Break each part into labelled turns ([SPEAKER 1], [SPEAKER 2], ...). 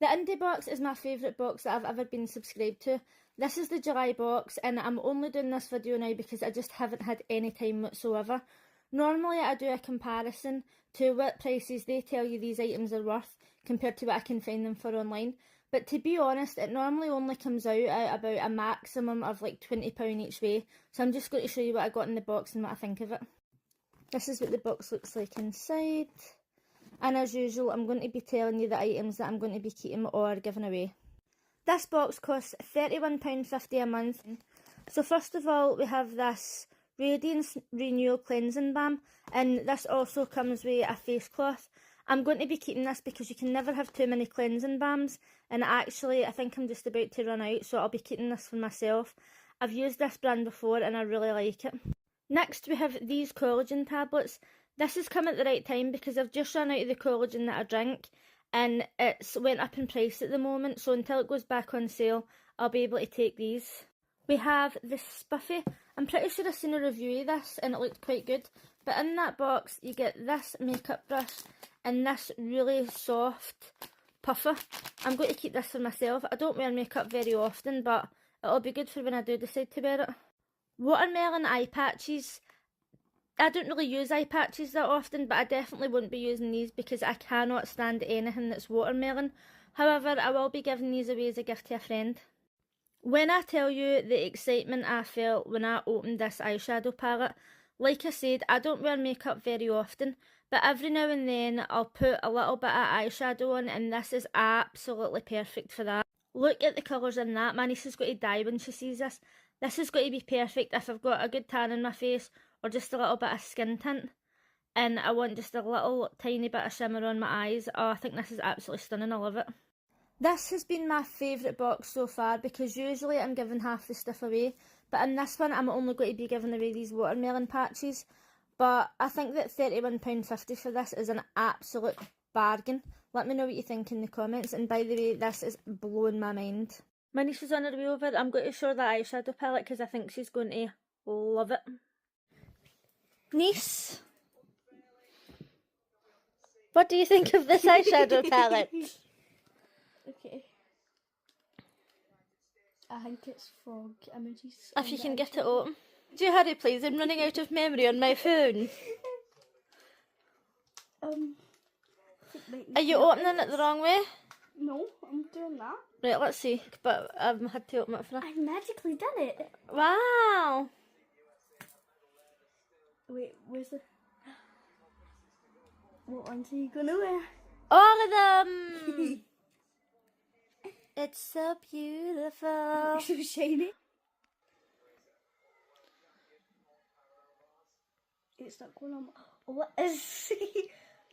[SPEAKER 1] The indie box is my favourite box that I've ever been subscribed to. This is the July box, and I'm only doing this video now because I just haven't had any time whatsoever. Normally I do a comparison to what prices they tell you these items are worth compared to what I can find them for online. But to be honest, it normally only comes out at about a maximum of like £20 each way. So I'm just going to show you what I got in the box and what I think of it. This is what the box looks like inside. And as usual, I'm going to be telling you the items that I'm going to be keeping or giving away. This box costs £31.50 a month. So first of all, we have this Radiance Renewal Cleansing Balm, and this also comes with a face cloth. I'm going to be keeping this because you can never have too many cleansing balms, and actually I think I'm just about to run out, so I'll be keeping this for myself. I've used this brand before and I really like it. Next we have these collagen tablets. This has come at the right time because I've just run out of the collagen that I drink, and it's went up in price at the moment, so until it goes back on sale I'll be able to take these. We have this Spuffy. I'm pretty sure I've seen a review of this and it looked quite good, but in that box you get this makeup brush and this really soft puffer. I'm going to keep this for myself. I don't wear makeup very often, but it'll be good for when I do decide to wear it. Watermelon eye patches. I don't really use eye patches that often, but I definitely wouldn't be using these because I cannot stand anything that's watermelon. However, I will be giving these away as a gift to a friend. When I tell you the excitement I felt when I opened this eyeshadow palette, like I said, I don't wear makeup very often, but every now and then I'll put a little bit of eyeshadow on, and this is absolutely perfect for that. Look at the colours in that. My niece is going to die when she sees this. This is going to be perfect if I've got a good tan in my face or just a little bit of skin tint and I want just a little tiny bit of shimmer on my eyes. Oh, I think this is absolutely stunning. I love it. This has been my favourite box so far because usually I'm giving half the stuff away, but in this one I'm only going to be giving away these watermelon patches. But I think that £31.50 for this is an absolute bargain. Let me know what you think in the comments, and by the way, this is blowing my mind. My niece is on her way over. I'm going to show her the eyeshadow palette because I think she's going to love it. Niece, what do you think of this eyeshadow palette?
[SPEAKER 2] Okay. I think it's frog images.
[SPEAKER 1] If you can get it open. Do you hurry please, I'm running out of memory on my phone. Are you opening it the wrong way?
[SPEAKER 2] No, I'm doing that.
[SPEAKER 1] Right, let's see. But I've had to open it for her.
[SPEAKER 2] I magically did it.
[SPEAKER 1] Wow!
[SPEAKER 2] Wait, where's the... What ones are you gonna wear?
[SPEAKER 1] All of them! It's so beautiful.
[SPEAKER 2] So shiny. It's not going on. What is...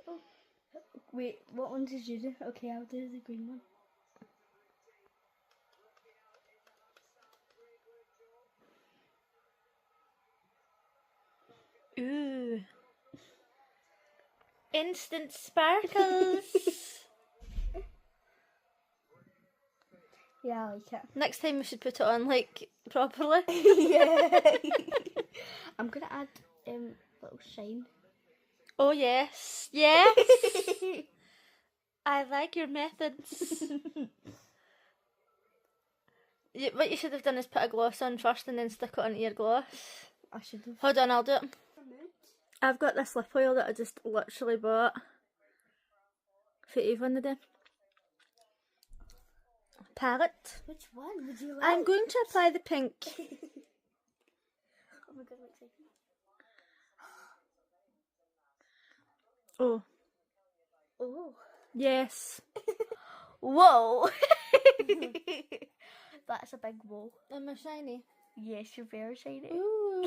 [SPEAKER 2] Oh. Wait, what one did you do? Okay, I'll do the green one.
[SPEAKER 1] Ooh. Instant sparkles.
[SPEAKER 2] Yeah, I like it.
[SPEAKER 1] Next time we should put it on like properly.
[SPEAKER 2] Yeah. I'm gonna add little shine.
[SPEAKER 1] Oh yes, yes. I like your methods. What you should have done is put a gloss on first and then stick it on your gloss.
[SPEAKER 2] I should have.
[SPEAKER 1] Hold on, I'll do it. I've got this lip oil that I just literally bought for Eve on the day. Palette.
[SPEAKER 2] Which one would you like?
[SPEAKER 1] I'm going to apply the pink.
[SPEAKER 2] Oh my god, I'm excited.
[SPEAKER 1] Oh.
[SPEAKER 2] Oh.
[SPEAKER 1] Yes.
[SPEAKER 2] Whoa. That's a big whoa.
[SPEAKER 1] Am I shiny?
[SPEAKER 2] Yes, you're very shiny.
[SPEAKER 1] Ooh.